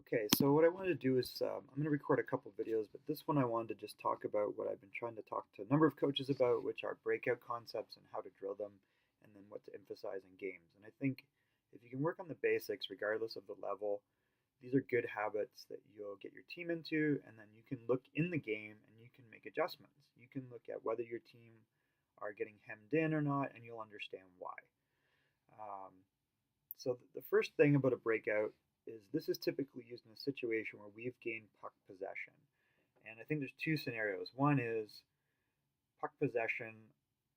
Okay, so what I wanted to do is I'm going to record a couple videos, but this one I wanted to just talk about what I've been trying to talk to a number of coaches about, which are breakout concepts and how to drill them, and then what to emphasize in games. And I think if you can work on the basics, regardless of the level, these are good habits that you'll get your team into, and then you can look in the game and you can make adjustments. You can look at whether your team are getting hemmed in or not, and you'll understand why. Um, so the first thing about a breakout is this is typically used in a situation where we've gained puck possession. And I think there's two scenarios. One is puck possession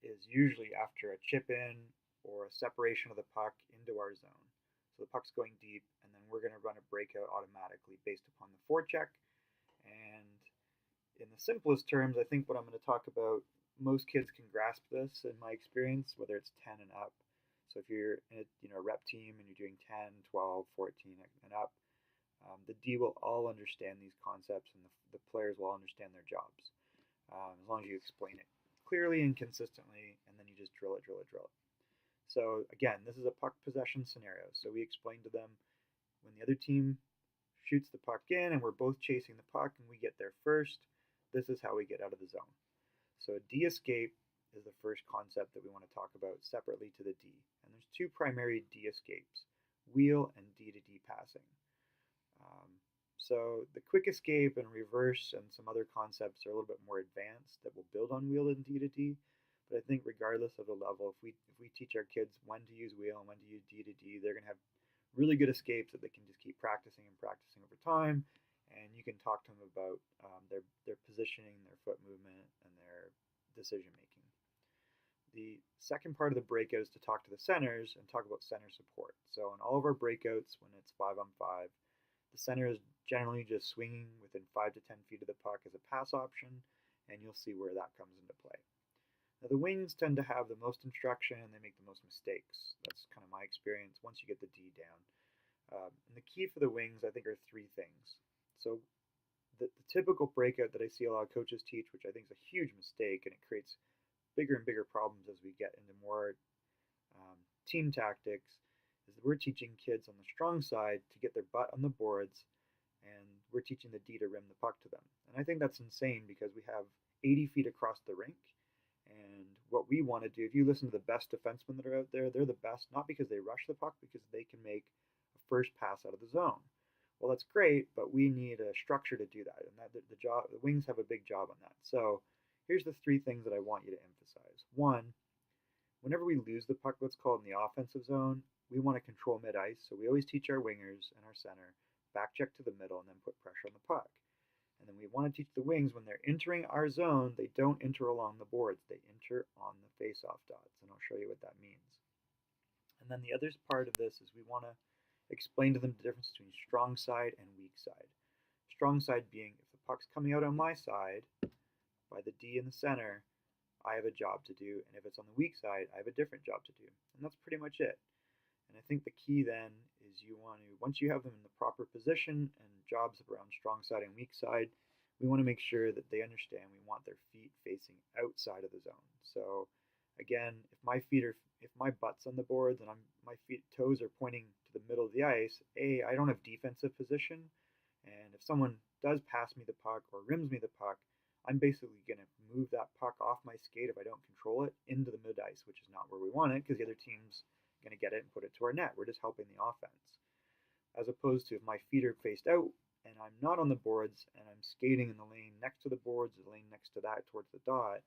is usually after a chip in or a separation of the puck into our zone. So the puck's going deep, and then we're going to run a breakout automatically based upon the forecheck. And in the simplest terms, I think what I'm going to talk about, most kids can grasp this in my experience, whether it's 10 and up. So if you're in a rep team and you're doing 10, 12, 14 and up, the D will all understand these concepts, and the players will all understand their jobs, as long as you explain it clearly and consistently, and then you just drill it, drill it, drill it. So again, this is a puck possession scenario. So we explain to them when the other team shoots the puck in and we're both chasing the puck and we get there first, this is how we get out of the zone. So D escape is the first concept that we want to talk about separately to the D. And there's two primary D escapes, wheel and D to D passing. So the quick escape and reverse and some other concepts are a little bit more advanced that will build on wheel and D to D. But I think regardless of the level, if we teach our kids when to use wheel and when to use D to D, they're going to have really good escapes that they can just keep practicing and practicing over time. And you can talk to them about their positioning, their foot movement, and their decision making. The second part of the breakout is to talk to the centers and talk about center support. So in all of our breakouts, when it's 5-on-5, the center is generally just swinging within 5 to 10 feet of the puck as a pass option, and you'll see where that comes into play. Now the wings tend to have the most instruction and they make the most mistakes. That's kind of my experience once you get the D down. And the key for the wings, I think, are three things. So the typical breakout that I see a lot of coaches teach, which I think is a huge mistake, and it creates bigger and bigger problems as we get into more team tactics, is that we're teaching kids on the strong side to get their butt on the boards, and we're teaching the D to rim the puck to them. And I think that's insane because we have 80 feet across the rink, and what we want to do, if you listen to the best defensemen that are out there, they're the best not because they rush the puck, because they can make a first pass out of the zone. Well, that's great, but we need a structure to do that, and the wings have a big job on that. So here's the three things that I want you to emphasize. One, whenever we lose the puck, let's call it in the offensive zone, we want to control mid-ice, so we always teach our wingers and our center, back check to the middle and then put pressure on the puck. And then we want to teach the wings, when they're entering our zone, they don't enter along the boards, they enter on the face-off dots, and I'll show you what that means. And then the other part of this is we want to explain to them the difference between strong side and weak side. Strong side being, if the puck's coming out on my side, by the D in the center, I have a job to do, and if it's on the weak side, I have a different job to do. And that's pretty much it. And I think the key then is you want to, once you have them in the proper position and jobs around strong side and weak side, we want to make sure that they understand we want their feet facing outside of the zone. So again, if my butt's on the boards and my toes are pointing to the middle of the ice, I don't have defensive position, and if someone does pass me the puck or rims me the puck, I'm basically going to move that puck off my skate if I don't control it into the mid-ice, which is not where we want it, because the other team's going to get it and put it to our net. We're just helping the offense. As opposed to if my feet are faced out and I'm not on the boards and I'm skating in the lane next to the boards, the lane next to that towards the dot,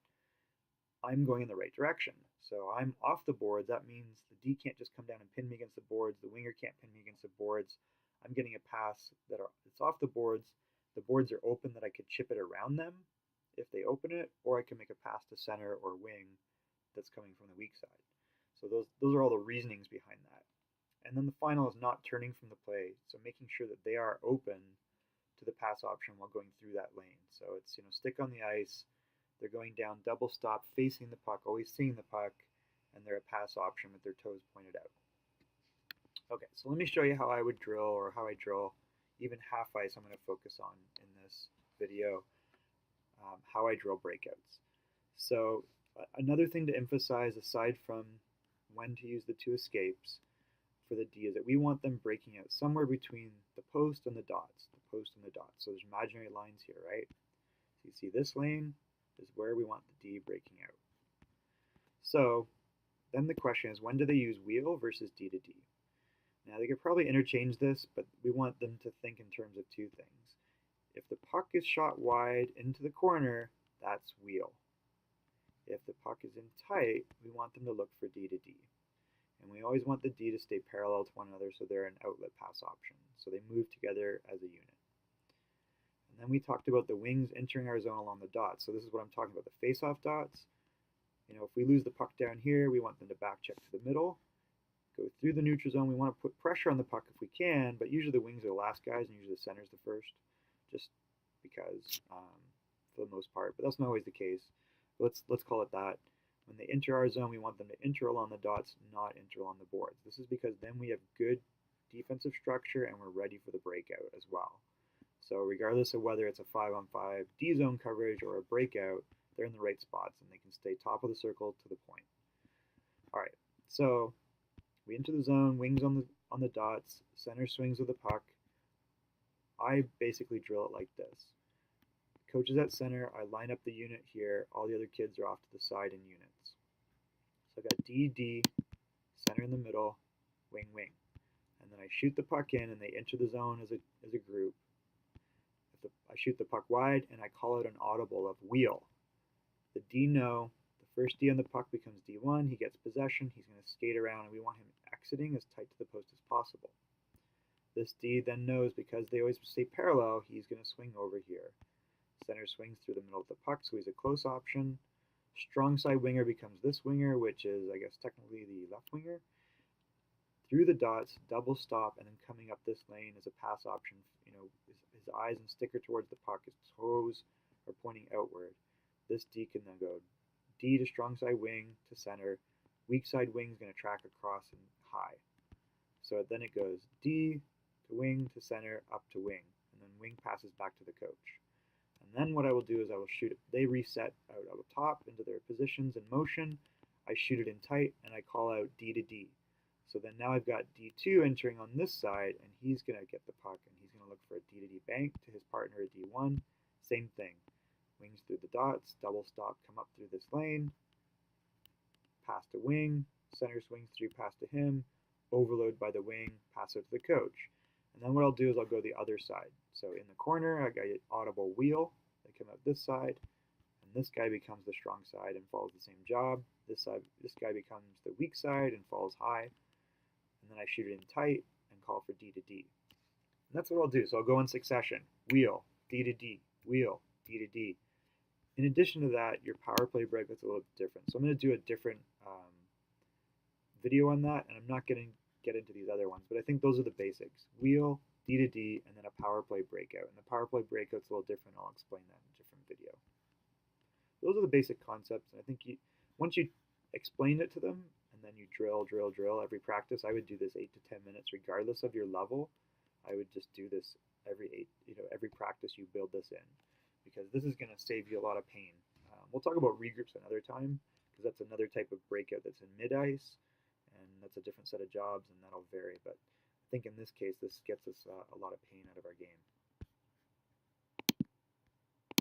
I'm going in the right direction. So I'm off the boards. That means the D can't just come down and pin me against the boards. The winger can't pin me against the boards. I'm getting a pass it's off the boards. The boards are open that I could chip it around them if they open it, or I can make a pass to center or wing that's coming from the weak side. So those are all the reasonings behind that. And then the final is not turning from the play, so making sure that they are open to the pass option while going through that lane. So it's, stick on the ice, they're going down, double stop, facing the puck, always seeing the puck, and they're a pass option with their toes pointed out. Okay, so let me show you how I would drill, or how I drill even half ice. I'm going to focus on in this video how I drill breakouts. So another thing to emphasize, aside from when to use the two escapes, for the D is that we want them breaking out somewhere between the post and the dots, So there's imaginary lines here, right? So you see this lane is where we want the D breaking out. So then the question is, when do they use wheel versus D to D? Now they could probably interchange this, but we want them to think in terms of two things. If the puck is shot wide into the corner, that's wheel. If the puck is in tight, we want them to look for D to D. And we always want the D to stay parallel to one another so they're an outlet pass option. So they move together as a unit. And then we talked about the wings entering our zone along the dots. So this is what I'm talking about, the face-off dots. You know, if we lose the puck down here, we want them to back check to the middle, go through the neutral zone. We want to put pressure on the puck if we can, but usually the wings are the last guys and usually the center's the first, just because for the most part, but that's not always the case. Let's call it that. When they enter our zone, we want them to enter along the dots, not enter along the boards. This is because then we have good defensive structure and we're ready for the breakout as well. So regardless of whether it's a 5-on-5 D zone coverage or a breakout, they're in the right spots and they can stay top of the circle to the point. All right, so we enter the zone, wings on the dots, center swings with the puck. I basically drill it like this. Coach is at center, I line up the unit here, all the other kids are off to the side in units. So I've got D, D, center in the middle, wing, wing. And then I shoot the puck in and they enter the zone as a group. I shoot the puck wide and I call out an audible of wheel. The D know, the first D on the puck becomes D1, he gets possession, he's going to skate around and we want him exiting as tight to the post as possible. This D then knows because they always stay parallel, he's going to swing over here. Center swings through the middle of the puck, so he's a close option. Strong side winger becomes this winger, which is, I guess, technically the left winger. Through the dots, double stop, and then coming up this lane is a pass option. You know, his eyes and sticker towards the puck, his toes are pointing outward. This D can then go D to strong side wing to center. Weak side wing is going to track across and high. So then it goes D to wing to center, up to wing, and then wing passes back to the coach. And then what I will do is I will shoot it. They reset out of the top into their positions in motion. I shoot it in tight and I call out D to D. So then now I've got D2 entering on this side and he's going to get the puck and he's going to look for a D to D bank to his partner at D1. Same thing. Wings through the dots, double stop, come up through this lane, pass to wing, center swings through, pass to him, overload by the wing, pass out to the coach. And then what I'll do is I'll go the other side. So in the corner, I got an audible wheel. They come out this side, and this guy becomes the strong side and follows the same job. This guy becomes the weak side and falls high. And then I shoot it in tight and call for D to D. And that's what I'll do. So I'll go in succession. Wheel, D to D, wheel, D to D. In addition to that, your power play breakout's a little bit different. So I'm going to do a different video on that, and I'm not going to get into these other ones, but I think those are the basics. Wheel, D to D, and then a power play breakout. And the power play breakout's a little different. I'll explain that in a different video. Those are the basic concepts, and I think once you explain it to them, and then you drill every practice. I would do this 8 to 10 minutes regardless of your level. I would just do this every practice you build this in, because this is going to save you a lot of pain. We'll talk about regroups another time, because that's another type of breakout that's in mid-ice, and that's a different set of jobs, and that'll vary. But I think in this case, this gets us a lot of pain out of our game.